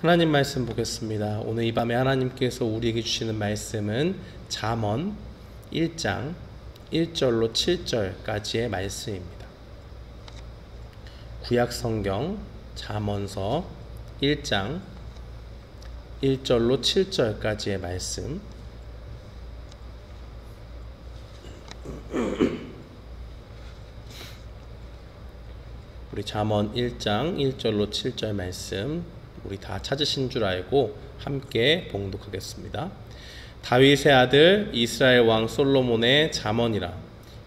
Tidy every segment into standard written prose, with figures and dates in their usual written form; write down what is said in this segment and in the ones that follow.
하나님 말씀 보겠습니다. 오늘 이 밤에 하나님께서 우리에게 주시는 말씀은 잠언 1장 1절로 7절까지의 말씀입니다. 구약성경 잠언서 1장 1절로 7절까지의 말씀. 우리 잠언 1장 1절로 7절 말씀 우리 다 찾으신 줄 알고 함께 봉독하겠습니다. 다윗의 아들 이스라엘 왕 솔로몬의 잠언이라.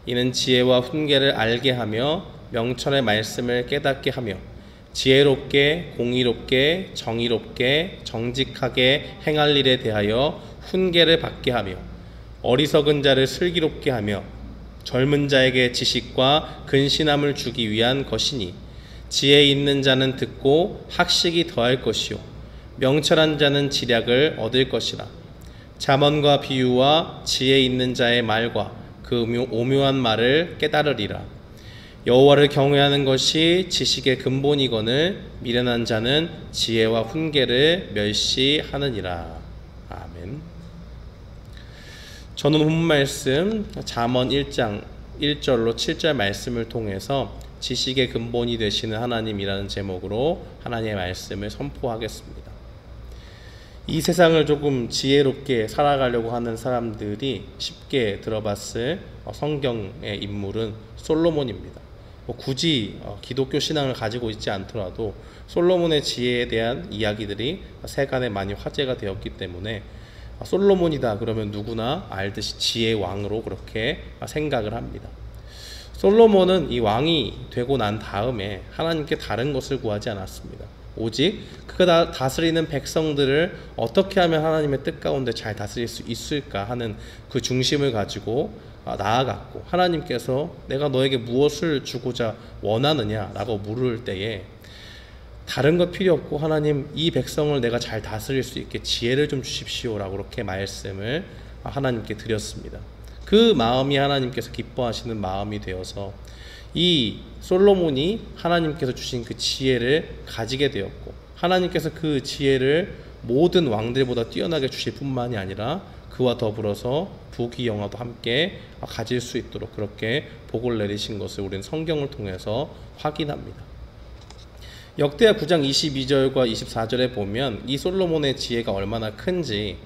이는 지혜와 훈계를 알게 하며 명철의 말씀을 깨닫게 하며 지혜롭게 공의롭게 정의롭게 정직하게 행할 일에 대하여 훈계를 받게 하며 어리석은 자를 슬기롭게 하며 젊은 자에게 지식과 근신함을 주기 위한 것이니 지혜 있는 자는 듣고 학식이 더할 것이요 명철한 자는 지략을 얻을 것이라. 잠언과 비유와 지혜 있는 자의 말과 그 오묘한 말을 깨달으리라. 여호와를 경외하는 것이 지식의 근본이거늘 미련한 자는 지혜와 훈계를 멸시하느니라. 아멘. 저는 본 말씀 잠언 1장 1절로 7절 말씀을 통해서 지식의 근본이 되시는 하나님이라는 제목으로 하나님의 말씀을 선포하겠습니다. 이 세상을 조금 지혜롭게 살아가려고 하는 사람들이 쉽게 들어봤을 성경의 인물은 솔로몬입니다. 굳이 기독교 신앙을 가지고 있지 않더라도 솔로몬의 지혜에 대한 이야기들이 세간에 많이 화제가 되었기 때문에 솔로몬이다 그러면 누구나 알듯이 지혜의 왕으로 그렇게 생각을 합니다. 솔로몬은 이 왕이 되고 난 다음에 하나님께 다른 것을 구하지 않았습니다. 오직 그가 다스리는 백성들을 어떻게 하면 하나님의 뜻 가운데 잘 다스릴 수 있을까 하는 그 중심을 가지고 나아갔고, 하나님께서 내가 너에게 무엇을 주고자 원하느냐라고 물을 때에 다른 것 필요 없고 하나님 이 백성을 내가 잘 다스릴 수 있게 지혜를 좀 주십시오라고 그렇게 말씀을 하나님께 드렸습니다. 그 마음이 하나님께서 기뻐하시는 마음이 되어서 이 솔로몬이 하나님께서 주신 그 지혜를 가지게 되었고, 하나님께서 그 지혜를 모든 왕들보다 뛰어나게 주실 뿐만이 아니라 그와 더불어서 부귀영화도 함께 가질 수 있도록 그렇게 복을 내리신 것을 우리는 성경을 통해서 확인합니다. 역대하 9장 22절과 24절에 보면 이 솔로몬의 지혜가 얼마나 큰지,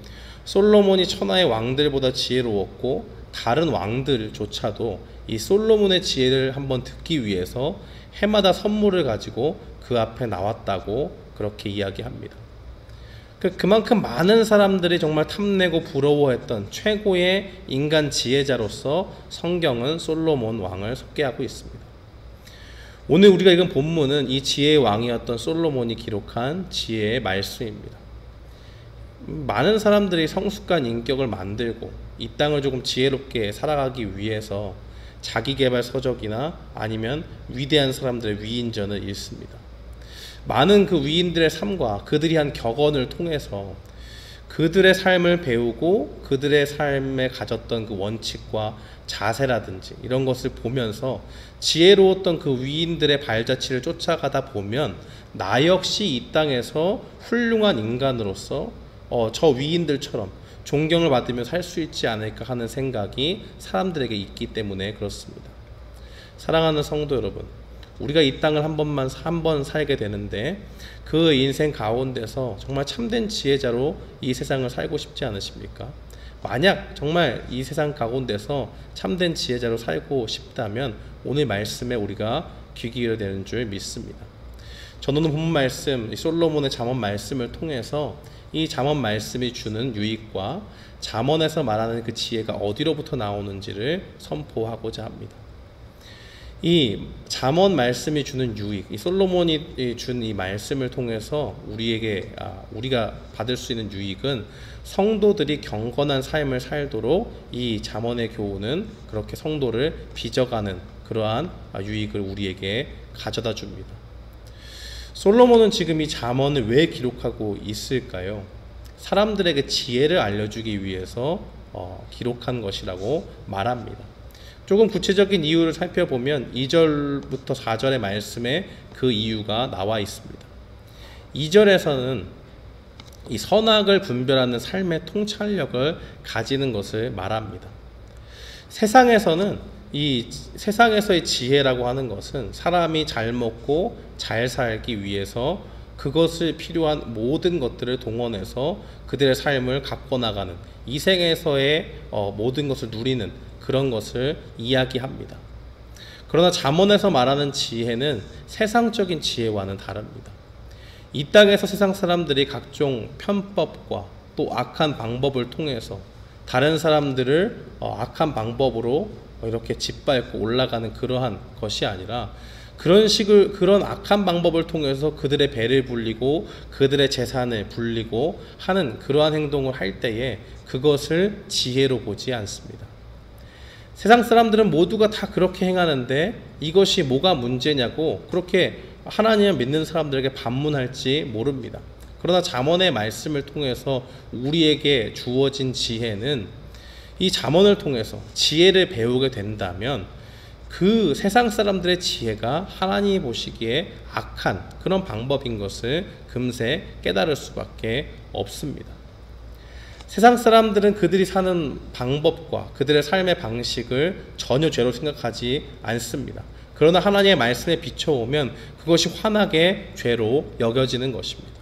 솔로몬이 천하의 왕들보다 지혜로웠고 다른 왕들조차도 이 솔로몬의 지혜를 한번 듣기 위해서 해마다 선물을 가지고 그 앞에 나왔다고 그렇게 이야기합니다. 그만큼 많은 사람들이 정말 탐내고 부러워했던 최고의 인간 지혜자로서 성경은 솔로몬 왕을 소개하고 있습니다. 오늘 우리가 읽은 본문은 이 지혜의 왕이었던 솔로몬이 기록한 지혜의 말씀입니다. 많은 사람들이 성숙한 인격을 만들고 이 땅을 조금 지혜롭게 살아가기 위해서 자기계발 서적이나 아니면 위대한 사람들의 위인전을 읽습니다. 많은 그 위인들의 삶과 그들이 한 격언을 통해서 그들의 삶을 배우고 그들의 삶에 가졌던 그 원칙과 자세라든지 이런 것을 보면서 지혜로웠던 그 위인들의 발자취를 쫓아가다 보면 나 역시 이 땅에서 훌륭한 인간으로서 저 위인들처럼 존경을 받으며 살 수 있지 않을까 하는 생각이 사람들에게 있기 때문에 그렇습니다. 사랑하는 성도 여러분, 우리가 이 땅을 한 번 살게 되는데 그 인생 가운데서 정말 참된 지혜자로 이 세상을 살고 싶지 않으십니까? 만약 정말 이 세상 가운데서 참된 지혜자로 살고 싶다면 오늘 말씀에 우리가 귀 기울여야 되는 줄 믿습니다. 저는 본 말씀, 솔로몬의 잠언 말씀을 통해서 이 잠언 말씀이 주는 유익과 잠언에서 말하는 그 지혜가 어디로부터 나오는지를 선포하고자 합니다. 이 잠언 말씀이 주는 유익, 이 솔로몬이 준 이 말씀을 통해서 우리가 받을 수 있는 유익은 성도들이 경건한 삶을 살도록 이 잠언의 교훈은 그렇게 성도를 빚어가는 그러한 유익을 우리에게 가져다 줍니다. 솔로몬은 지금 이 잠언을 왜 기록하고 있을까요? 사람들에게 지혜를 알려주기 위해서 기록한 것이라고 말합니다. 조금 구체적인 이유를 살펴보면 2절부터 4절의 말씀에 그 이유가 나와 있습니다. 2절에서는 이 선악을 분별하는 삶의 통찰력을 가지는 것을 말합니다. 세상에서는 이 세상에서의 지혜라고 하는 것은 사람이 잘 먹고 잘 살기 위해서 그것을 필요한 모든 것들을 동원해서 그들의 삶을 갖고 나가는, 이 생에서의 모든 것을 누리는 그런 것을 이야기합니다. 그러나 잠언에서 말하는 지혜는 세상적인 지혜와는 다릅니다. 이 땅에서 세상 사람들이 각종 편법과 또 악한 방법을 통해서 다른 사람들을 악한 방법으로 이렇게 짓밟고 올라가는 그러한 것이 아니라, 그런 악한 방법을 통해서 그들의 배를 불리고 그들의 재산을 불리고 하는 그러한 행동을 할 때에 그것을 지혜로 보지 않습니다. 세상 사람들은 모두가 다 그렇게 행하는데 이것이 뭐가 문제냐고 그렇게 하나님을 믿는 사람들에게 반문할지 모릅니다. 그러나 잠언의 말씀을 통해서 우리에게 주어진 지혜는, 이 잠언을 통해서 지혜를 배우게 된다면 그 세상 사람들의 지혜가 하나님이 보시기에 악한 그런 방법인 것을 금세 깨달을 수밖에 없습니다. 세상 사람들은 그들이 사는 방법과 그들의 삶의 방식을 전혀 죄로 생각하지 않습니다. 그러나 하나님의 말씀에 비춰오면 그것이 환하게 죄로 여겨지는 것입니다.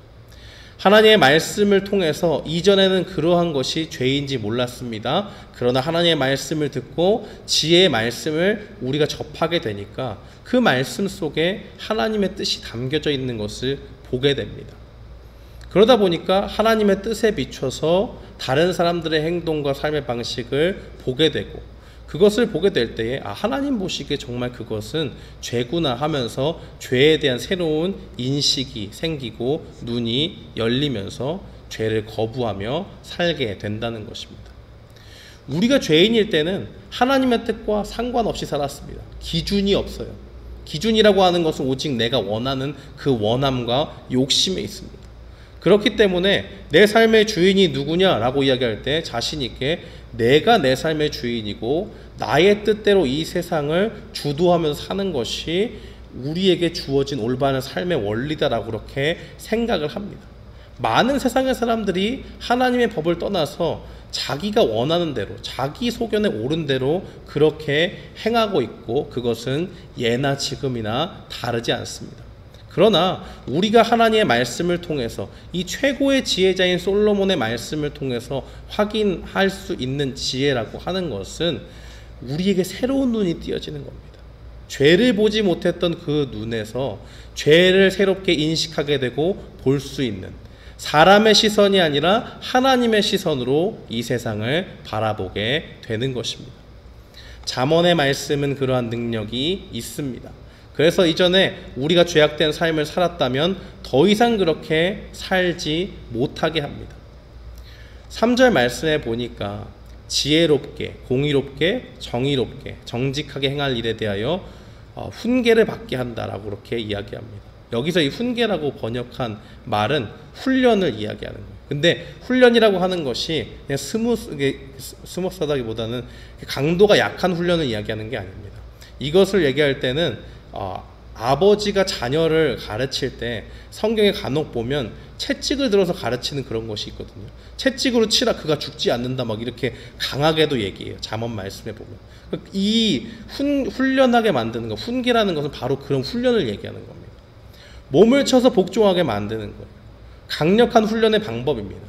하나님의 말씀을 통해서 이전에는 그러한 것이 죄인지 몰랐습니다. 그러나 하나님의 말씀을 듣고 지혜의 말씀을 우리가 접하게 되니까 그 말씀 속에 하나님의 뜻이 담겨져 있는 것을 보게 됩니다. 그러다 보니까 하나님의 뜻에 비춰서 다른 사람들의 행동과 삶의 방식을 보게 되고, 그것을 보게 될 때에 하나님 보시기에 정말 그것은 죄구나 하면서 죄에 대한 새로운 인식이 생기고 눈이 열리면서 죄를 거부하며 살게 된다는 것입니다. 우리가 죄인일 때는 하나님의 뜻과 상관없이 살았습니다. 기준이 없어요. 기준이라고 하는 것은 오직 내가 원하는 그 원함과 욕심에 있습니다. 그렇기 때문에 내 삶의 주인이 누구냐라고 이야기할 때 자신 있게 내가 내 삶의 주인이고 나의 뜻대로 이 세상을 주도하면서 사는 것이 우리에게 주어진 올바른 삶의 원리다라고 그렇게 생각을 합니다. 많은 세상의 사람들이 하나님의 법을 떠나서 자기가 원하는 대로, 자기 소견에 옳은 대로 그렇게 행하고 있고, 그것은 예나 지금이나 다르지 않습니다. 그러나 우리가 하나님의 말씀을 통해서, 이 최고의 지혜자인 솔로몬의 말씀을 통해서 확인할 수 있는 지혜라고 하는 것은 우리에게 새로운 눈이 띄어지는 겁니다. 죄를 보지 못했던 그 눈에서 죄를 새롭게 인식하게 되고 볼 수 있는, 사람의 시선이 아니라 하나님의 시선으로 이 세상을 바라보게 되는 것입니다. 잠언의 말씀은 그러한 능력이 있습니다. 그래서 이전에 우리가 죄악된 삶을 살았다면 더 이상 그렇게 살지 못하게 합니다. 3절 말씀에 보니까 지혜롭게, 공의롭게, 정의롭게, 정직하게 행할 일에 대하여 훈계를 받게 한다라고 그렇게 이야기합니다. 여기서 이 훈계라고 번역한 말은 훈련을 이야기하는 거예요. 근데 훈련이라고 하는 것이 그냥 스무스하다기보다는 강도가 약한 훈련을 이야기하는 게 아닙니다. 이것을 얘기할 때는 아버지가 자녀를 가르칠 때 성경에 간혹 보면 채찍을 들어서 가르치는 그런 것이 있거든요. 채찍으로 치라 그가 죽지 않는다 막 이렇게 강하게도 얘기해요. 잠언 말씀에 보면. 이 훈련하게 만드는 것, 훈계라는 것은 바로 그런 훈련을 얘기하는 겁니다. 몸을 쳐서 복종하게 만드는 거예요. 강력한 훈련의 방법입니다.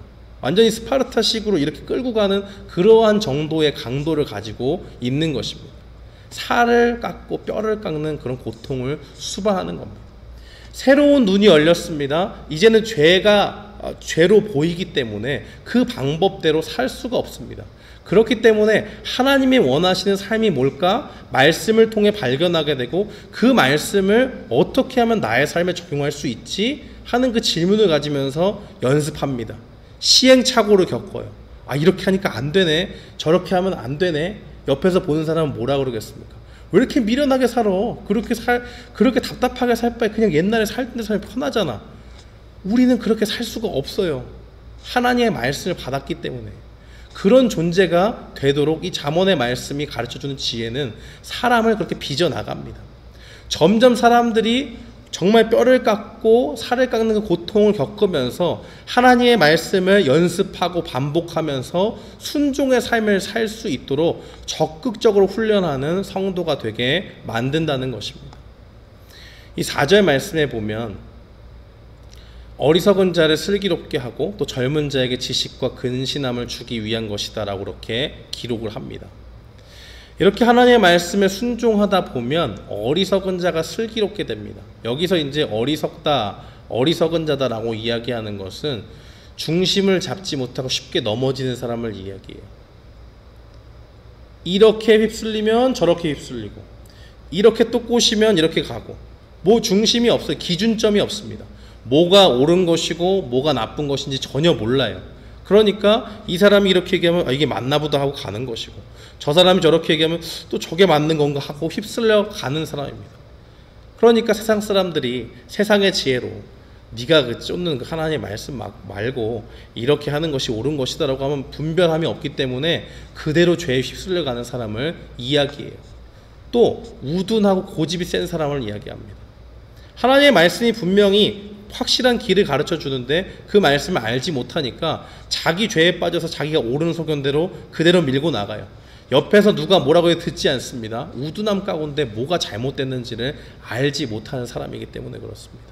완전히 스파르타식으로 이렇게 끌고 가는 그러한 정도의 강도를 가지고 있는 것입니다. 살을 깎고 뼈를 깎는 그런 고통을 수반하는 겁니다. 새로운 눈이 열렸습니다. 이제는 죄가 죄로 보이기 때문에 그 방법대로 살 수가 없습니다. 그렇기 때문에 하나님이 원하시는 삶이 뭘까? 말씀을 통해 발견하게 되고, 그 말씀을 어떻게 하면 나의 삶에 적용할 수 있지? 하는 그 질문을 가지면서 연습합니다. 시행착오를 겪어요. 이렇게 하니까 안 되네. 저렇게 하면 안 되네. 옆에서 보는 사람은 뭐라 그러겠습니까? 왜 이렇게 미련하게 살아? 그렇게 답답하게 살 바에 그냥 옛날에 살던 삶이 편하잖아. 우리는 그렇게 살 수가 없어요. 하나님의 말씀을 받았기 때문에. 그런 존재가 되도록 이 잠언의 말씀이 가르쳐주는 지혜는 사람을 그렇게 빚어나갑니다. 점점 사람들이 정말 뼈를 깎고 살을 깎는 그 고통을 겪으면서 하나님의 말씀을 연습하고 반복하면서 순종의 삶을 살 수 있도록 적극적으로 훈련하는 성도가 되게 만든다는 것입니다. 이 4절 말씀에 보면 어리석은 자를 슬기롭게 하고 또 젊은 자에게 지식과 근신함을 주기 위한 것이다 라고 그렇게 기록을 합니다. 이렇게 하나님의 말씀에 순종하다 보면 어리석은 자가 슬기롭게 됩니다. 여기서 이제 어리석은 자다라고 이야기하는 것은 중심을 잡지 못하고 쉽게 넘어지는 사람을 이야기해요. 이렇게 휩쓸리면 저렇게 휩쓸리고, 이렇게 또 꼬시면 이렇게 가고, 뭐 중심이 없어요. 기준점이 없습니다. 뭐가 옳은 것이고 뭐가 나쁜 것인지 전혀 몰라요. 그러니까 이 사람이 이렇게 얘기하면 이게 맞나 보다 하고 가는 것이고, 저 사람이 저렇게 얘기하면 또 저게 맞는 건가 하고 휩쓸려 가는 사람입니다. 그러니까 세상 사람들이 세상의 지혜로 네가 그 쫓는 하나님의 말씀 말고 이렇게 하는 것이 옳은 것이다 라고 하면 분별함이 없기 때문에 그대로 죄에 휩쓸려 가는 사람을 이야기해요. 또 우둔하고 고집이 센 사람을 이야기합니다. 하나님의 말씀이 분명히 확실한 길을 가르쳐 주는데 그 말씀을 알지 못하니까 자기 죄에 빠져서 자기가 옳은 소견대로 그대로 밀고 나가요. 옆에서 누가 뭐라고 해도 듣지 않습니다. 우둔함 가운데 뭐가 잘못됐는지를 알지 못하는 사람이기 때문에 그렇습니다.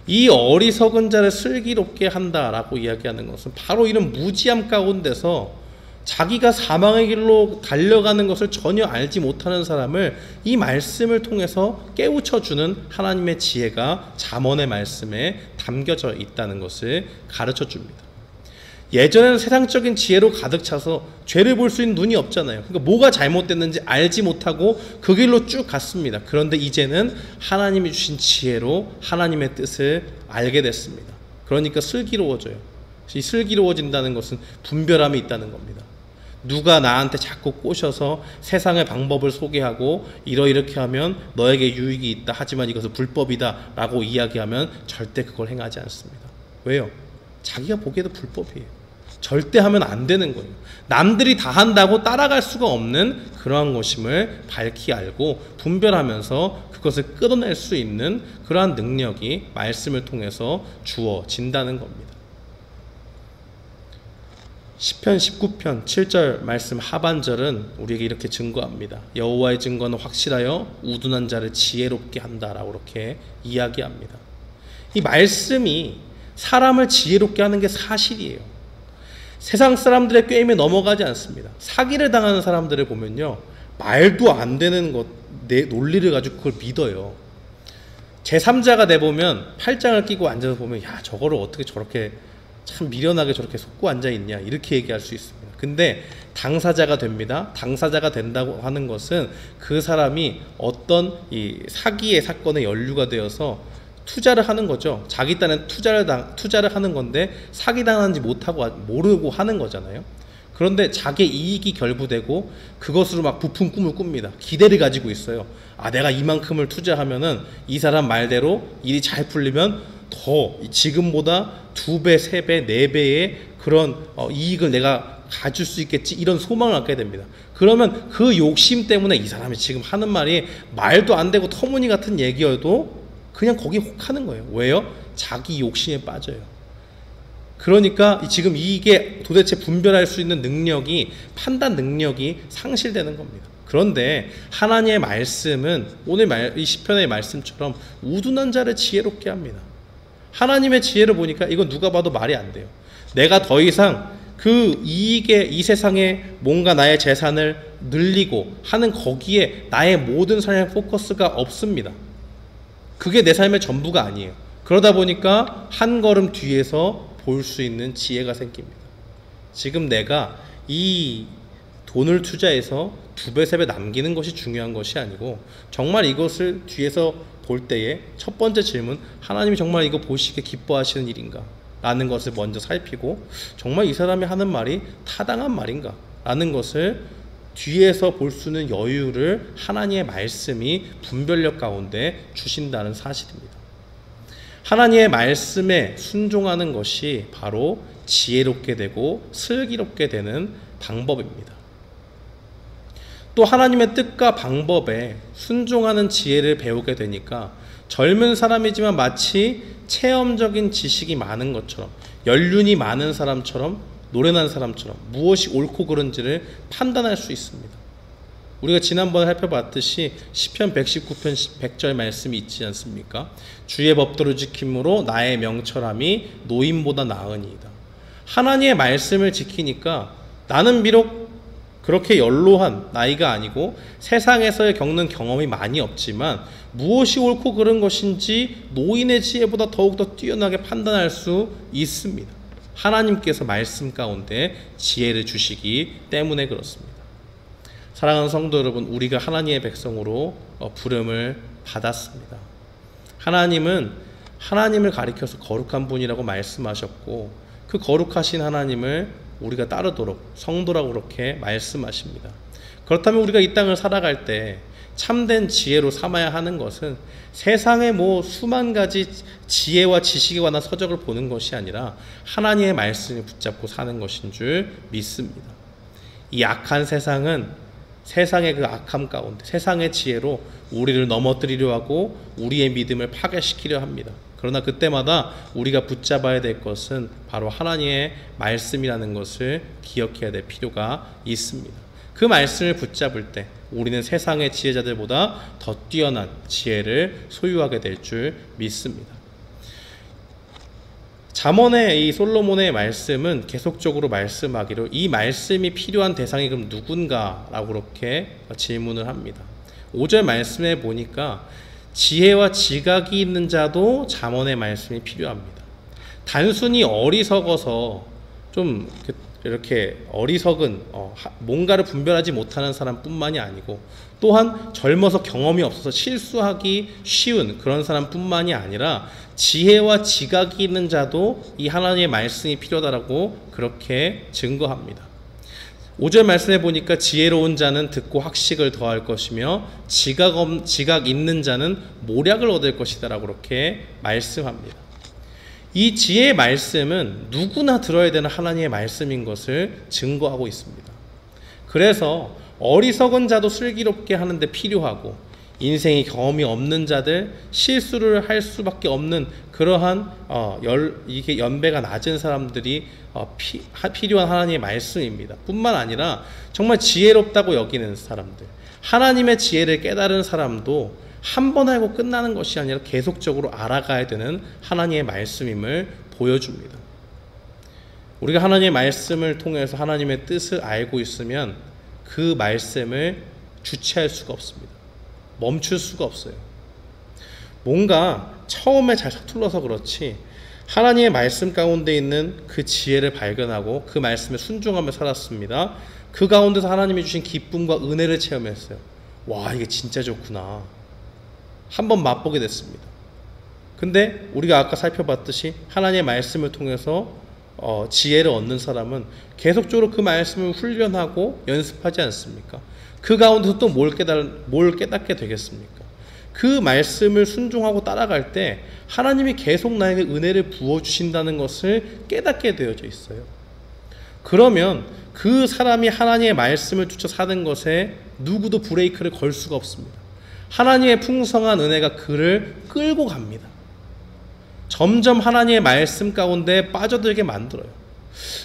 이 어리석은 자를 슬기롭게 한다라고 이야기하는 것은 바로 이런 무지함 가운데서 자기가 사망의 길로 달려가는 것을 전혀 알지 못하는 사람을 이 말씀을 통해서 깨우쳐주는 하나님의 지혜가 잠언의 말씀에 담겨져 있다는 것을 가르쳐 줍니다. 예전에는 세상적인 지혜로 가득 차서 죄를 볼 수 있는 눈이 없잖아요. 그러니까 뭐가 잘못됐는지 알지 못하고 그 길로 쭉 갔습니다. 그런데 이제는 하나님이 주신 지혜로 하나님의 뜻을 알게 됐습니다. 그러니까 슬기로워져요. 이 슬기로워진다는 것은 분별함이 있다는 겁니다. 누가 나한테 자꾸 꼬셔서 세상의 방법을 소개하고 이렇게 하면 너에게 유익이 있다, 하지만 이것은 불법이다 라고 이야기하면 절대 그걸 행하지 않습니다. 왜요? 자기가 보기에도 불법이에요. 절대 하면 안 되는 거예요. 남들이 다 한다고 따라갈 수가 없는 그러한 것임을 밝히 알고 분별하면서 그것을 끌어낼 수 있는 그러한 능력이 말씀을 통해서 주어진다는 겁니다. 시편 19편 7절 말씀 하반절은 우리에게 이렇게 증거합니다. 여호와의 증거는 확실하여 우둔한 자를 지혜롭게 한다라고 이렇게 이야기합니다. 이 말씀이 사람을 지혜롭게 하는 게 사실이에요. 세상 사람들의 꾀임에 넘어가지 않습니다. 사기를 당하는 사람들을 보면요, 말도 안 되는 내 논리를 가지고 그걸 믿어요. 제3자가 돼보면 팔짱을 끼고 앉아서 보면 야, 저거를 어떻게 저렇게 참 미련하게 저렇게 속고 앉아있냐 이렇게 얘기할 수 있습니다. 근데 당사자가 됩니다. 당사자가 된다고 하는 것은 그 사람이 어떤 이 사기의 사건에 연루가 되어서 투자를 하는 거죠. 자기 딴에 투자를 하는 건데 사기당하는지 모르고 하는 거잖아요. 그런데 자기의 이익이 결부되고 그것으로 막 부푼 꿈을 꿉니다. 기대를 가지고 있어요. 아, 내가 이만큼을 투자하면은 이 사람 말대로 일이 잘 풀리면 더 지금보다 2배, 3배, 4배의 그런 이익을 내가 가질 수 있겠지, 이런 소망을 갖게 됩니다. 그러면 그 욕심 때문에 이 사람이 지금 하는 말이 말도 안 되고 터무니 같은 얘기여도 그냥 거기 혹하는 거예요. 왜요? 자기 욕심에 빠져요. 그러니까 지금 이게 도대체 분별할 수 있는 능력이, 판단 능력이 상실되는 겁니다. 그런데 하나님의 말씀은 오늘 이 시편의 말씀처럼 우둔한 자를 지혜롭게 합니다. 하나님의 지혜를 보니까 이건 누가 봐도 말이 안 돼요. 내가 더 이상 그 이익에, 이 세상에 뭔가 나의 재산을 늘리고 하는 거기에 나의 모든 삶의 포커스가 없습니다. 그게 내 삶의 전부가 아니에요. 그러다 보니까 한 걸음 뒤에서 볼 수 있는 지혜가 생깁니다. 지금 내가 이 돈을 투자해서 2배, 3배 남기는 것이 중요한 것이 아니고 정말 이것을 뒤에서 볼 때에 첫 번째 질문, 하나님이 정말 이거 보시기에 기뻐하시는 일인가? 라는 것을 먼저 살피고 정말 이 사람이 하는 말이 타당한 말인가? 라는 것을 뒤에서 볼 수 있는 여유를 하나님의 말씀이 분별력 가운데 주신다는 사실입니다. 하나님의 말씀에 순종하는 것이 바로 지혜롭게 되고 슬기롭게 되는 방법입니다. 또 하나님의 뜻과 방법에 순종하는 지혜를 배우게 되니까 젊은 사람이지만 마치 체험적인 지식이 많은 것처럼, 연륜이 많은 사람처럼, 노련한 사람처럼 무엇이 옳고 그른지를 판단할 수 있습니다. 우리가 지난번에 살펴봤듯이 시편 119편 100절 말씀이 있지 않습니까? 주의 법도를 지킴으로 나의 명철함이 노인보다 나으니이다. 하나님의 말씀을 지키니까 나는 비록 그렇게 연로한 나이가 아니고 세상에서 겪는 경험이 많이 없지만 무엇이 옳고 그른 것인지 노인의 지혜보다 더욱더 뛰어나게 판단할 수 있습니다. 하나님께서 말씀 가운데 지혜를 주시기 때문에 그렇습니다. 사랑하는 성도 여러분, 우리가 하나님의 백성으로 부름을 받았습니다. 하나님은 하나님을 가리켜서 거룩한 분이라고 말씀하셨고, 그 거룩하신 하나님을 우리가 따르도록 성도라고 그렇게 말씀하십니다. 그렇다면 우리가 이 땅을 살아갈 때 참된 지혜로 삼아야 하는 것은 세상의 수만 가지 지혜와 지식에 관한 서적을 보는 것이 아니라 하나님의 말씀을 붙잡고 사는 것인 줄 믿습니다. 이 악한 세상은 세상의 그 악함 가운데 세상의 지혜로 우리를 넘어뜨리려 하고 우리의 믿음을 파괴시키려 합니다. 그러나 그때마다 우리가 붙잡아야 될 것은 바로 하나님의 말씀이라는 것을 기억해야 될 필요가 있습니다. 그 말씀을 붙잡을 때 우리는 세상의 지혜자들보다 더 뛰어난 지혜를 소유하게 될 줄 믿습니다. 잠언의 이 솔로몬의 말씀은 계속적으로 말씀하기로 이 말씀이 필요한 대상이 그럼 누군가라고 그렇게 질문을 합니다. 5절 말씀에 보니까 지혜와 지각이 있는 자도 잠언의 말씀이 필요합니다. 단순히 어리석어서 좀 이렇게 어리석은 뭔가를 분별하지 못하는 사람뿐만이 아니고 또한 젊어서 경험이 없어서 실수하기 쉬운 그런 사람뿐만이 아니라 지혜와 지각이 있는 자도 이 하나님의 말씀이 필요하다고 그렇게 증거합니다. 5절 말씀해 보니까 지혜로운 자는 듣고 학식을 더할 것이며 지각 있는 자는 모략을 얻을 것이다 라고 그렇게 말씀합니다. 이 지혜의 말씀은 누구나 들어야 되는 하나님의 말씀인 것을 증거하고 있습니다. 그래서 어리석은 자도 슬기롭게 하는데 필요하고 인생이 경험이 없는 자들, 실수를 할 수밖에 없는 그러한 이게 연배가 낮은 사람들이 필요한 하나님의 말씀입니다. 뿐만 아니라 정말 지혜롭다고 여기는 사람들, 하나님의 지혜를 깨달은 사람도 한 번 알고 끝나는 것이 아니라 계속적으로 알아가야 되는 하나님의 말씀임을 보여줍니다. 우리가 하나님의 말씀을 통해서 하나님의 뜻을 알고 있으면 그 말씀을 주체할 수가 없습니다. 멈출 수가 없어요. 뭔가 처음에 잘 서툴러서 그렇지 하나님의 말씀 가운데 있는 그 지혜를 발견하고 그 말씀에 순종하며 살았습니다. 그 가운데서 하나님이 주신 기쁨과 은혜를 체험했어요. 와, 이게 진짜 좋구나. 한번 맛보게 됐습니다. 근데 우리가 아까 살펴봤듯이 하나님의 말씀을 통해서 지혜를 얻는 사람은 계속적으로 그 말씀을 훈련하고 연습하지 않습니까? 그 가운데서 또 뭘 깨닫게 되겠습니까? 그 말씀을 순종하고 따라갈 때 하나님이 계속 나에게 은혜를 부어주신다는 것을 깨닫게 되어져 있어요. 그러면 그 사람이 하나님의 말씀을 쫓아 사는 것에 누구도 브레이크를 걸 수가 없습니다. 하나님의 풍성한 은혜가 그를 끌고 갑니다. 점점 하나님의 말씀 가운데 빠져들게 만들어요.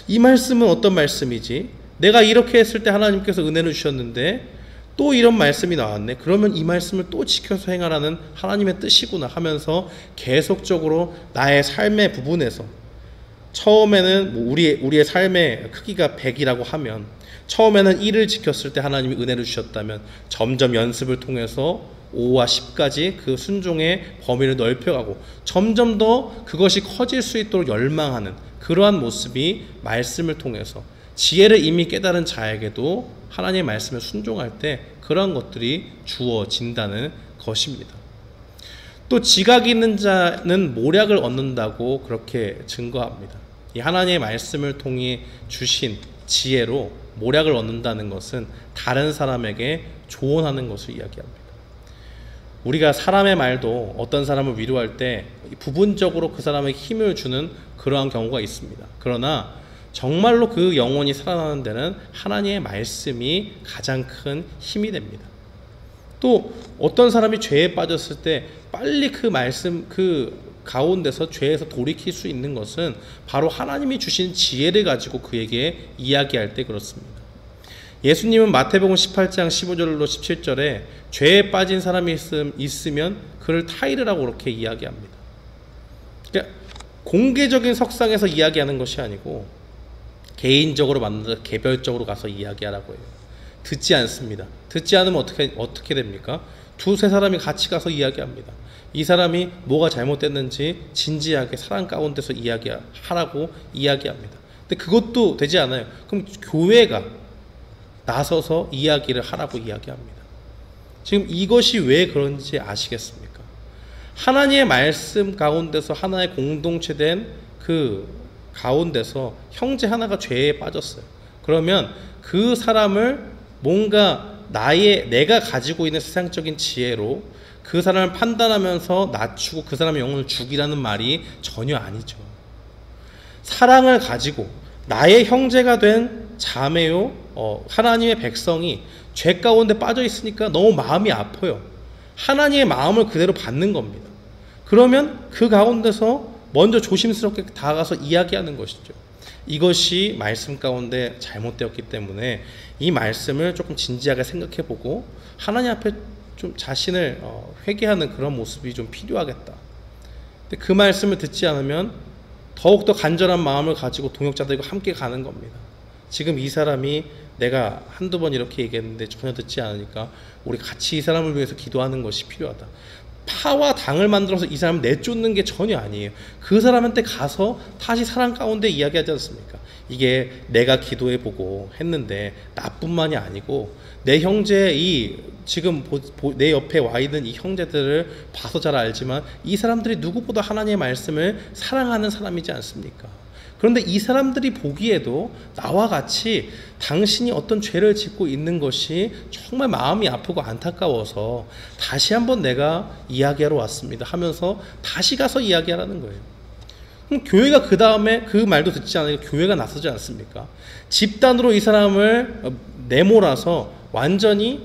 이 말씀은 어떤 말씀이지? 내가 이렇게 했을 때 하나님께서 은혜를 주셨는데 또 이런 말씀이 나왔네. 그러면 이 말씀을 또 지켜서 행하라는 하나님의 뜻이구나 하면서 계속적으로 나의 삶의 부분에서 처음에는 우리의 삶의 크기가 100이라고 하면 처음에는 1을 지켰을 때 하나님이 은혜를 주셨다면 점점 연습을 통해서 5와 10까지 그 순종의 범위를 넓혀가고 점점 더 그것이 커질 수 있도록 열망하는 그러한 모습이 말씀을 통해서 지혜를 이미 깨달은 자에게도 하나님의 말씀에 순종할 때 그러한 것들이 주어진다는 것입니다. 또 지각이 있는 자는 모략을 얻는다고 그렇게 증거합니다. 이 하나님의 말씀을 통해 주신 지혜로 모략을 얻는다는 것은 다른 사람에게 조언하는 것을 이야기합니다. 우리가 사람의 말도 어떤 사람을 위로할 때 부분적으로 그 사람에게 힘을 주는 그러한 경우가 있습니다. 그러나 정말로 그 영혼이 살아나는 데는 하나님의 말씀이 가장 큰 힘이 됩니다. 또 어떤 사람이 죄에 빠졌을 때 빨리 그 말씀 가운데서 죄에서 돌이킬 수 있는 것은 바로 하나님이 주신 지혜를 가지고 그에게 이야기할 때 그렇습니다. 예수님은 마태복음 18장 15절로 17절에 죄에 빠진 사람이 있으면 그를 타이르라고 그렇게 이야기합니다. 그러니까 공개적인 석상에서 이야기하는 것이 아니고 개인적으로 만나서 개별적으로 가서 이야기하라고 해요. 듣지 않습니다. 듣지 않으면 어떻게 됩니까? 두세 사람이 같이 가서 이야기합니다. 이 사람이 뭐가 잘못됐는지 진지하게 사랑 가운데서 이야기하라고 이야기합니다. 근데 그것도 되지 않아요. 그럼 교회가 나서서 이야기를 하라고 이야기합니다. 지금 이것이 왜 그런지 아시겠습니까? 하나님의 말씀 가운데서 하나의 공동체된 그 가운데서 형제 하나가 죄에 빠졌어요. 그러면 그 사람을 뭔가 내가 가지고 있는 세상적인 지혜로 그 사람을 판단하면서 낮추고 그 사람의 영혼을 죽이라는 말이 전혀 아니죠. 사랑을 가지고 나의 형제가 된 자매요 하나님의 백성이 죄 가운데 빠져 있으니까 너무 마음이 아파요. 하나님의 마음을 그대로 받는 겁니다. 그러면 그 가운데서 먼저 조심스럽게 다가가서 이야기하는 것이죠. 이것이 말씀 가운데 잘못되었기 때문에 이 말씀을 조금 진지하게 생각해보고 하나님 앞에 좀 자신을 회개하는 그런 모습이 좀 필요하겠다. 근데 그 말씀을 듣지 않으면 더욱더 간절한 마음을 가지고 동역자들과 함께 가는 겁니다. 지금 이 사람이 내가 한두 번 이렇게 얘기했는데 전혀 듣지 않으니까 우리 같이 이 사람을 위해서 기도하는 것이 필요하다. 파와 당을 만들어서 이 사람을 내쫓는 게 전혀 아니에요. 그 사람한테 가서 다시 사랑 가운데 이야기하지 않습니까? 이게 내가 기도해보고 했는데 나뿐만이 아니고 내 형제 지금 내 옆에 와 있는 이 형제들을 봐서 잘 알지만 이 사람들이 누구보다 하나님의 말씀을 사랑하는 사람이지 않습니까? 그런데 이 사람들이 보기에도 나와 같이 당신이 어떤 죄를 짓고 있는 것이 정말 마음이 아프고 안타까워서 다시 한번 내가 이야기하러 왔습니다 하면서 다시 가서 이야기하라는 거예요. 그럼 교회가 그 다음에 그 말도 듣지 않으니까 교회가 나서지 않습니까? 집단으로 이 사람을 내몰아서 완전히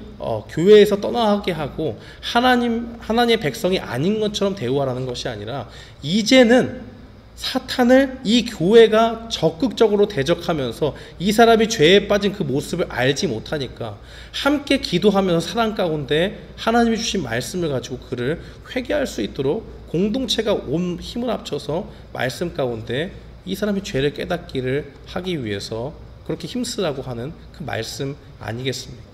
교회에서 떠나게 하고 하나님의 백성이 아닌 것처럼 대우하라는 것이 아니라 이제는 사탄을 이 교회가 적극적으로 대적하면서 이 사람이 죄에 빠진 그 모습을 알지 못하니까 함께 기도하면서 사랑 가운데 하나님이 주신 말씀을 가지고 그를 회개할 수 있도록 공동체가 온 힘을 합쳐서 말씀 가운데 이 사람이 죄를 깨닫기를 하기 위해서 그렇게 힘쓰라고 하는 그 말씀 아니겠습니까?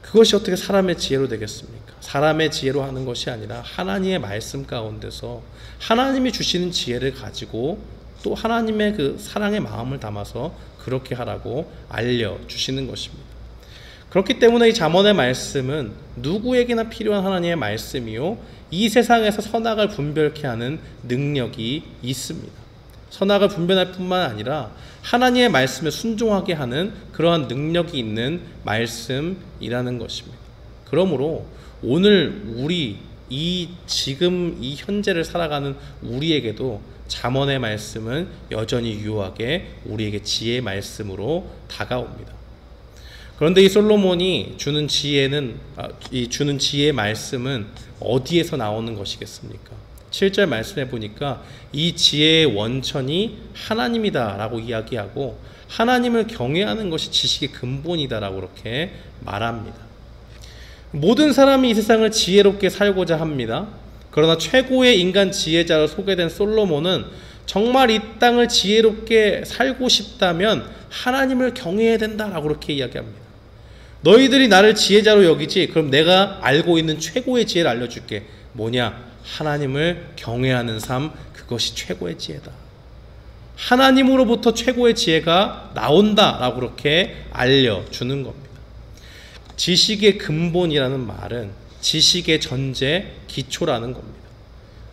그것이 어떻게 사람의 지혜로 되겠습니까? 사람의 지혜로 하는 것이 아니라 하나님의 말씀 가운데서 하나님이 주시는 지혜를 가지고 또 하나님의 그 사랑의 마음을 담아서 그렇게 하라고 알려주시는 것입니다. 그렇기 때문에 이 잠언의 말씀은 누구에게나 필요한 하나님의 말씀이요 이 세상에서 선악을 분별케 하는 능력이 있습니다. 선악을 분별할 뿐만 아니라 하나님의 말씀에 순종하게 하는 그러한 능력이 있는 말씀이라는 것입니다. 그러므로 오늘 지금 이 현재를 살아가는 우리에게도 잠언의 말씀은 여전히 유효하게 우리에게 지혜의 말씀으로 다가옵니다. 그런데 이 솔로몬이 주는 지혜의 말씀은 어디에서 나오는 것이겠습니까? 7절 말씀해 보니까 이 지혜의 원천이 하나님이다 라고 이야기하고 하나님을 경외하는 것이 지식의 근본이다 라고 그렇게 말합니다. 모든 사람이 이 세상을 지혜롭게 살고자 합니다. 그러나 최고의 인간 지혜자로 소개된 솔로몬은 정말 이 땅을 지혜롭게 살고 싶다면 하나님을 경외해야 된다라고 그렇게 이야기합니다. 너희들이 나를 지혜자로 여기지 그럼 내가 알고 있는 최고의 지혜를 알려줄게. 뭐냐? 하나님을 경외하는 삶, 그것이 최고의 지혜다. 하나님으로부터 최고의 지혜가 나온다라고 그렇게 알려주는 겁니다. 지식의 근본이라는 말은 지식의 전제, 기초라는 겁니다.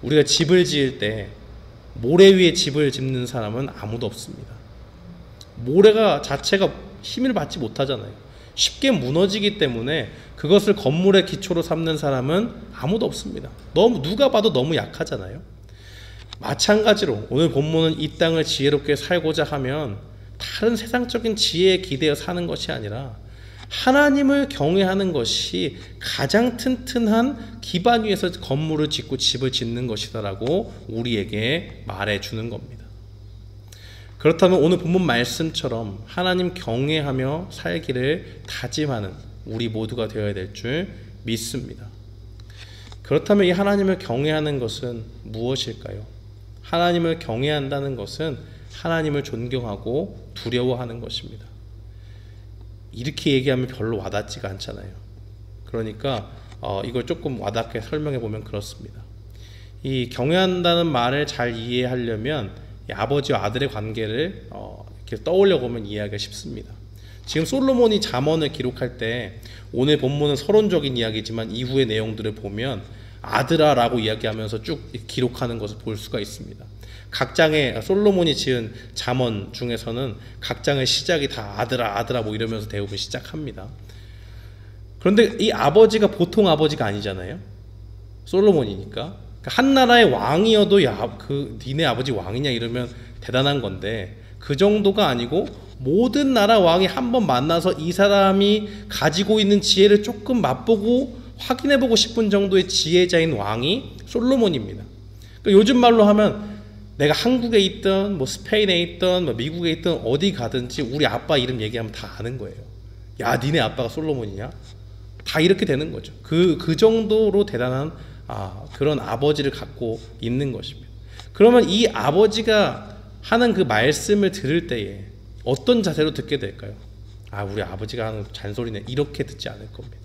우리가 집을 지을 때 모래 위에 집을 짓는 사람은 아무도 없습니다. 모래가 자체가 힘을 받지 못하잖아요. 쉽게 무너지기 때문에 그것을 건물의 기초로 삼는 사람은 아무도 없습니다. 누가 봐도 너무 약하잖아요. 마찬가지로 오늘 본문은 이 땅을 지혜롭게 살고자 하면 다른 세상적인 지혜에 기대어 사는 것이 아니라 하나님을 경외하는 것이 가장 튼튼한 기반 위에서 건물을 짓고 집을 짓는 것이다라고 우리에게 말해주는 겁니다. 그렇다면 오늘 본문 말씀처럼 하나님 경외하며 살기를 다짐하는 우리 모두가 되어야 될 줄 믿습니다. 그렇다면 이 하나님을 경외하는 것은 무엇일까요? 하나님을 경외한다는 것은 하나님을 존경하고 두려워하는 것입니다. 이렇게 얘기하면 별로 와닿지가 않잖아요. 그러니까 이걸 조금 와닿게 설명해 보면 그렇습니다. 이 경외한다는 말을 잘 이해하려면 이 아버지와 아들의 관계를 이렇게 떠올려 보면 이해하기가 쉽습니다. 지금 솔로몬이 잠언을 기록할 때 오늘 본문은 서론적인 이야기지만 이후의 내용들을 보면 아들아 라고 이야기하면서 쭉 기록하는 것을 볼 수가 있습니다. 각 장의 솔로몬이 지은 잠언 중에서는 각 장의 시작이 다 아들아 아들아 뭐 이러면서 대부분 시작합니다. 그런데 이 아버지가 보통 아버지가 아니잖아요. 솔로몬이니까. 그러니까 한 나라의 왕이어도 니네 아버지 왕이냐 이러면 대단한 건데 그 정도가 아니고 모든 나라 왕이 한번 만나서 이 사람이 가지고 있는 지혜를 조금 맛보고 확인해보고 싶은 정도의 지혜자인 왕이 솔로몬입니다. 그러니까 요즘 말로 하면 내가 한국에 있던 뭐 스페인에 있던 뭐 미국에 있던 어디 가든지 우리 아빠 이름 얘기하면 다 아는 거예요. 야, 니네 아빠가 솔로몬이냐? 다 이렇게 되는 거죠. 그 정도로 대단한 그런 아버지를 갖고 있는 것입니다. 그러면 이 아버지가 하는 그 말씀을 들을 때에 어떤 자세로 듣게 될까요? 우리 아버지가 하는 잔소리네 이렇게 듣지 않을 겁니다.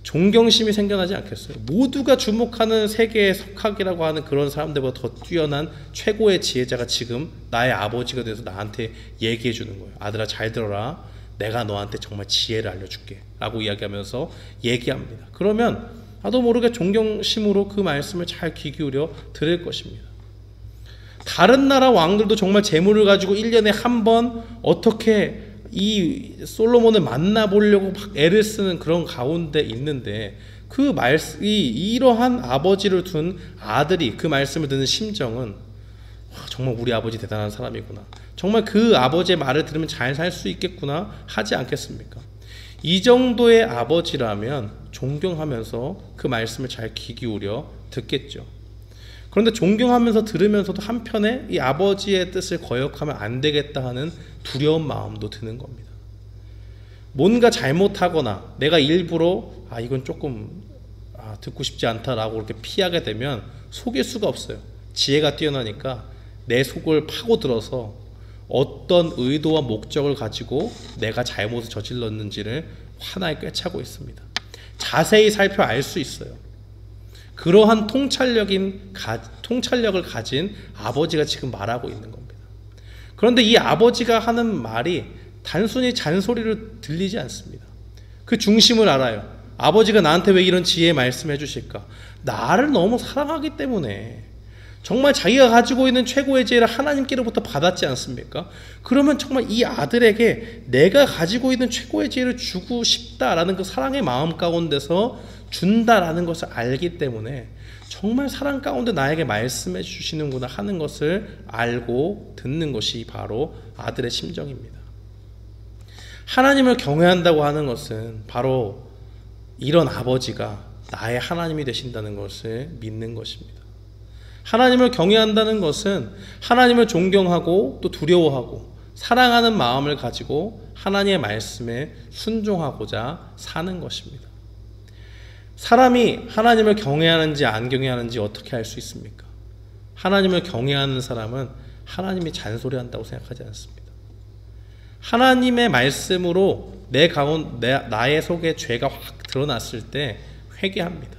존경심이 생겨나지 않겠어요? 모두가 주목하는 세계의 석학이라고 하는 그런 사람들보다 더 뛰어난 최고의 지혜자가 지금 나의 아버지가 돼서 나한테 얘기해 주는 거예요. 아들아 잘 들어라. 내가 너한테 정말 지혜를 알려줄게 라고 이야기하면서 얘기합니다. 그러면 나도 모르게 존경심으로 그 말씀을 잘 귀 기울여 들을 것입니다. 다른 나라 왕들도 정말 재물을 가지고 1년에 한 번 어떻게 이 솔로몬을 만나보려고 막 애를 쓰는 그런 가운데 있는데 이러한 아버지를 둔 아들이 그 말씀을 듣는 심정은 정말 우리 아버지 대단한 사람이구나. 정말 그 아버지의 말을 들으면 잘 살 수 있겠구나 하지 않겠습니까? 이 정도의 아버지라면 존경하면서 그 말씀을 잘 귀 기울여 듣겠죠. 그런데 존경하면서 들으면서도 한편에 이 아버지의 뜻을 거역하면 안 되겠다 하는 두려운 마음도 드는 겁니다. 뭔가 잘못하거나 내가 일부러 이건 조금 듣고 싶지 않다라고 이렇게 피하게 되면 속일 수가 없어요. 지혜가 뛰어나니까 내 속을 파고들어서 어떤 의도와 목적을 가지고 내가 잘못을 저질렀는지를 하나에 꿰차고 있습니다. 자세히 살펴 알 수 있어요. 그러한 통찰력을 가진 아버지가 지금 말하고 있는 겁니다. 그런데 이 아버지가 하는 말이 단순히 잔소리로 들리지 않습니다. 그 중심을 알아요. 아버지가 나한테 왜 이런 지혜의 말씀해 주실까? 나를 너무 사랑하기 때문에 정말 자기가 가지고 있는 최고의 지혜를 하나님께로부터 받았지 않습니까? 그러면 정말 이 아들에게 내가 가지고 있는 최고의 지혜를 주고 싶다라는 그 사랑의 마음 가운데서 준다라는 것을 알기 때문에 정말 사랑 가운데 나에게 말씀해 주시는구나 하는 것을 알고 듣는 것이 바로 아들의 심정입니다. 하나님을 경외한다고 하는 것은 바로 이런 아버지가 나의 하나님이 되신다는 것을 믿는 것입니다. 하나님을 경외한다는 것은 하나님을 존경하고 또 두려워하고 사랑하는 마음을 가지고 하나님의 말씀에 순종하고자 사는 것입니다. 사람이 하나님을 경외하는지 안 경외하는지 어떻게 알 수 있습니까? 하나님을 경외하는 사람은 하나님이 잔소리한다고 생각하지 않습니다. 하나님의 말씀으로 나의 속에 죄가 확 드러났을 때 회개합니다.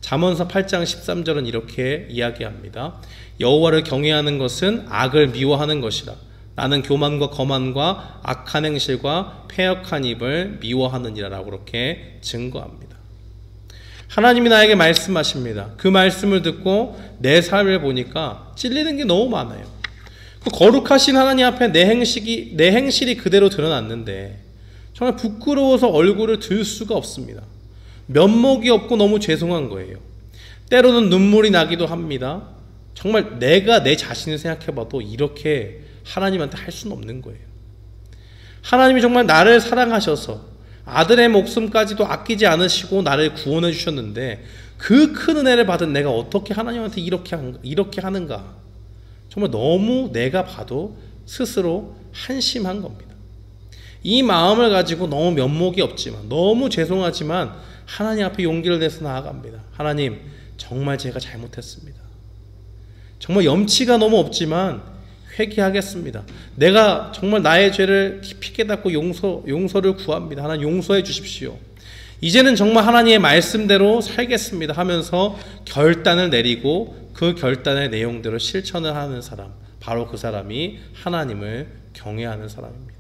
잠언서 8장 13절은 이렇게 이야기합니다. 여호와를 경외하는 것은 악을 미워하는 것이라. 나는 교만과 거만과 악한 행실과 패역한 입을 미워하느니라 라고 그렇게 증거합니다. 하나님이 나에게 말씀하십니다. 그 말씀을 듣고 내 삶을 보니까 찔리는 게 너무 많아요. 거룩하신 하나님 앞에 내 행실이 그대로 드러났는데 정말 부끄러워서 얼굴을 들 수가 없습니다. 면목이 없고 너무 죄송한 거예요. 때로는 눈물이 나기도 합니다. 정말 내가 내 자신을 생각해봐도 이렇게 하나님한테 할 수는 없는 거예요. 하나님이 정말 나를 사랑하셔서 아들의 목숨까지도 아끼지 않으시고 나를 구원해 주셨는데 그 큰 은혜를 받은 내가 어떻게 하나님한테 이렇게 하는가. 정말 너무 내가 봐도 스스로 한심한 겁니다. 이 마음을 가지고 너무 면목이 없지만, 너무 죄송하지만 하나님 앞에 용기를 내서 나아갑니다. 하나님, 정말 제가 잘못했습니다. 정말 염치가 너무 없지만 회개하겠습니다. 내가 정말 나의 죄를 깊이 깨닫고 용서를 구합니다. 하나님 용서해 주십시오. 이제는 정말 하나님의 말씀대로 살겠습니다 하면서 결단을 내리고 그 결단의 내용대로 실천을 하는 사람, 바로 그 사람이 하나님을 경외하는 사람입니다.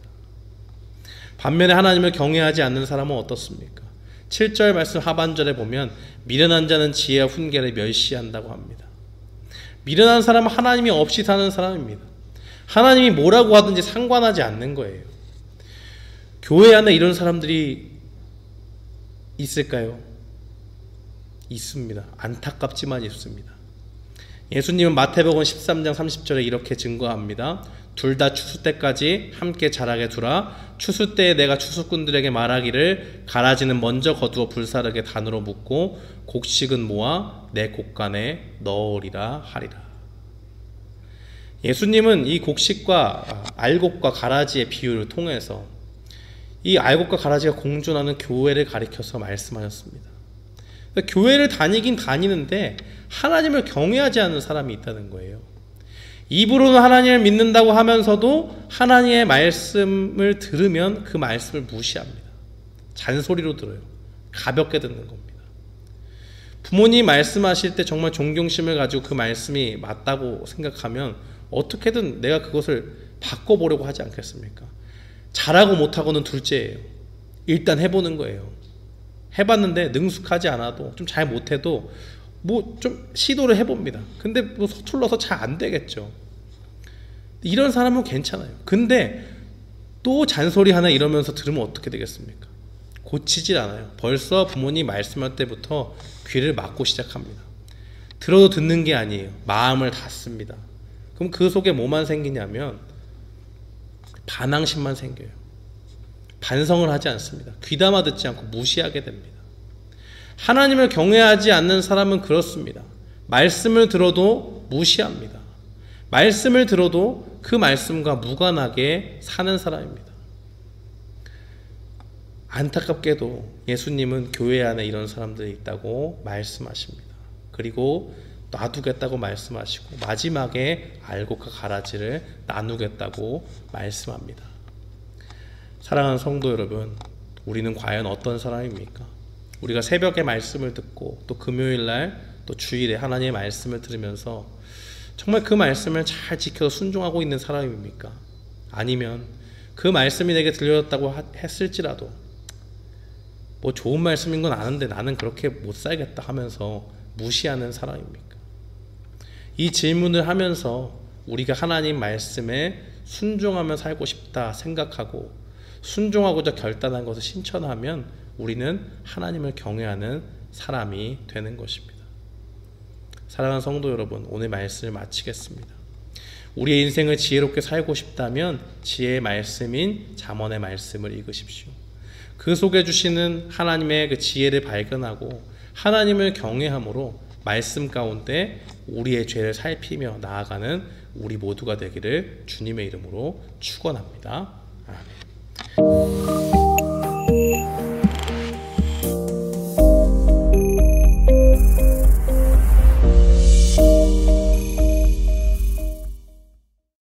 반면에 하나님을 경외하지 않는 사람은 어떻습니까? 7절 말씀 하반절에 보면 미련한 자는 지혜와 훈계를 멸시한다고 합니다. 미련한 사람은 하나님이 없이 사는 사람입니다. 하나님이 뭐라고 하든지 상관하지 않는 거예요. 교회 안에 이런 사람들이 있을까요? 있습니다. 안타깝지만 있습니다. 예수님은 마태복음 13장 30절에 이렇게 증거합니다. 둘 다 추수 때까지 함께 자라게 두라. 추수 때에 내가 추수꾼들에게 말하기를 가라지는 먼저 거두어 불사르게 단으로 묶고 곡식은 모아 내 곡간에 넣으리라 하리라. 예수님은 이 곡식과 알곡과 가라지의 비유를 통해서 이 알곡과 가라지가 공존하는 교회를 가리켜서 말씀하셨습니다. 그러니까 교회를 다니긴 다니는데 하나님을 경외하지 않는 사람이 있다는 거예요. 입으로는 하나님을 믿는다고 하면서도 하나님의 말씀을 들으면 그 말씀을 무시합니다. 잔소리로 들어요. 가볍게 듣는 겁니다. 부모님 말씀하실 때 정말 존경심을 가지고 그 말씀이 맞다고 생각하면 어떻게든 내가 그것을 바꿔보려고 하지 않겠습니까? 잘하고 못하고는 둘째예요. 일단 해보는 거예요. 해봤는데 능숙하지 않아도 좀 잘 못해도 뭐 좀 시도를 해봅니다. 근데 뭐 서툴러서 잘 안 되겠죠. 이런 사람은 괜찮아요. 근데 또 잔소리 하나 이러면서 들으면 어떻게 되겠습니까? 고치질 않아요. 벌써 부모님 말씀할 때부터 귀를 막고 시작합니다. 들어도 듣는 게 아니에요. 마음을 닫습니다. 그럼 그 속에 뭐만 생기냐면 반항심만 생겨요. 반성을 하지 않습니다. 귀담아 듣지 않고 무시하게 됩니다. 하나님을 경외하지 않는 사람은 그렇습니다. 말씀을 들어도 무시합니다. 말씀을 들어도 그 말씀과 무관하게 사는 사람입니다. 안타깝게도 예수님은 교회 안에 이런 사람들이 있다고 말씀하십니다. 그리고 놔두겠다고 말씀하시고 마지막에 알곡과 가라지를 나누겠다고 말씀합니다. 사랑하는 성도 여러분, 우리는 과연 어떤 사람입니까? 우리가 새벽에 말씀을 듣고 또 금요일날 또 주일에 하나님의 말씀을 들으면서 정말 그 말씀을 잘 지켜서 순종하고 있는 사람입니까? 아니면 그 말씀이 내게 들려졌다고 했을지라도 뭐 좋은 말씀인 건 아는데 나는 그렇게 못 살겠다 하면서 무시하는 사람입니까? 이 질문을 하면서 우리가 하나님 말씀에 순종하며 살고 싶다 생각하고 순종하고자 결단한 것을 실천하면 우리는 하나님을 경외하는 사람이 되는 것입니다. 사랑하는 성도 여러분, 오늘 말씀을 마치겠습니다. 우리의 인생을 지혜롭게 살고 싶다면 지혜의 말씀인 잠언의 말씀을 읽으십시오. 그 속에 주시는 하나님의 그 지혜를 발견하고 하나님을 경외함으로 말씀 가운데 우리의 죄를 살피며 나아가는 우리 모두가 되기를 주님의 이름으로 축원합니다.